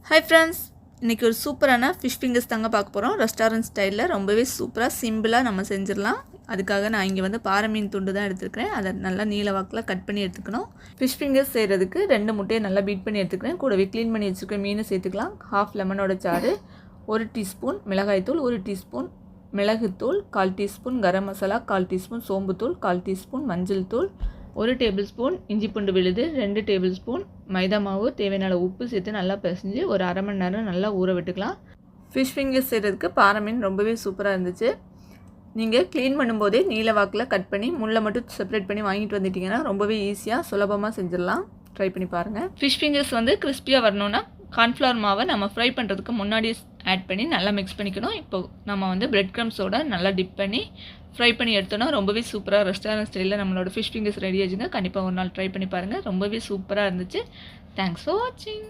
Hi friends, இன்றைக்கி ஒரு சூப்பரான ஃபிஷ் ஃபிங்கர்ஸ் தாங்க பார்க்க போகிறோம். ரெஸ்டாரண்ட் ஸ்டைலில் ரொம்பவே சூப்பராக சிம்பிளாக நம்ம செஞ்சிடலாம். அதுக்காக நான் இங்கே வந்து பாறை மீன் துண்டு தான் எடுத்துக்கிறேன். அதை நல்லா நீல வாக்கில் கட் பண்ணி எடுத்துக்கணும். ஃபிஷ் ஃபிங்கர்ஸ் செய்கிறதுக்கு 2 முட்டையை நல்லா பீட் பண்ணி எடுத்துக்கிறேன். கூடவே க்ளீன் பண்ணி வச்சுருக்க மீனை சேர்த்துக்கலாம். 1/2 லெமனோட சாறு, 1 டீஸ்பூன் மிளகாய்த்தூள், 1 டீஸ்பூன் மிளகுத்தூள், 1/4 teaspoon garam masala, 1/4 teaspoon சோம்புத்தூள், 1/4 teaspoon மஞ்சள் தூள், 1 டேபிள் ஸ்பூன் இஞ்சி பூண்டு விழுது, 2 டேபிள் ஸ்பூன் மைதா மாவு, தேவையான உப்பு சேர்த்து நல்லா பிசைஞ்சு ஒரு அரை மணி நேரம் நல்லா ஊற விட்டுக்கலாம். ஃபிஷ் ஃபிங்கர்ஸ் செய்கிறதுக்கு பாறை மீன் ரொம்பவே சூப்பராக இருந்துச்சு. நீங்கள் க்ளீன் பண்ணும்போதே நீல வாக்கில் கட் பண்ணி முள்ளை மட்டும் செப்பரேட் பண்ணி வாங்கிட்டு வந்துட்டிங்கன்னா ரொம்பவே ஈஸியாக சுலபமாக செஞ்சிடலாம். ட்ரை பண்ணி பாருங்கள். ஃபிஷ் ஃபிங்கர்ஸ் வந்து கிறிஸ்பியாக வரணுன்னா கார்ன்ஃப்ளவர் மாவை நம்ம ஃப்ரை பண்ணுறதுக்கு முன்னாடி ஆட் பண்ணி நல்லா மிக்ஸ் பண்ணிக்கணும். இப்போ நம்ம வந்து பிரெட் க்ரம்ஸோட நல்லா டிப் பண்ணி ஃப்ரை பண்ணி எடுத்தோன்னா ரொம்பவே சூப்பராக ரெஸ்டாரண்ட் ஸ்டைலில் நம்மளோட ஃபிஷ் ஃபிங்கர்ஸ் ரெடி ஆச்சுங்க. கண்டிப்பாக ஒரு நாள் ட்ரை பண்ணி பாருங்கள். ரொம்பவே சூப்பராக இருந்துச்சு. தேங்க்ஸ் ஃபார் வாட்சிங்.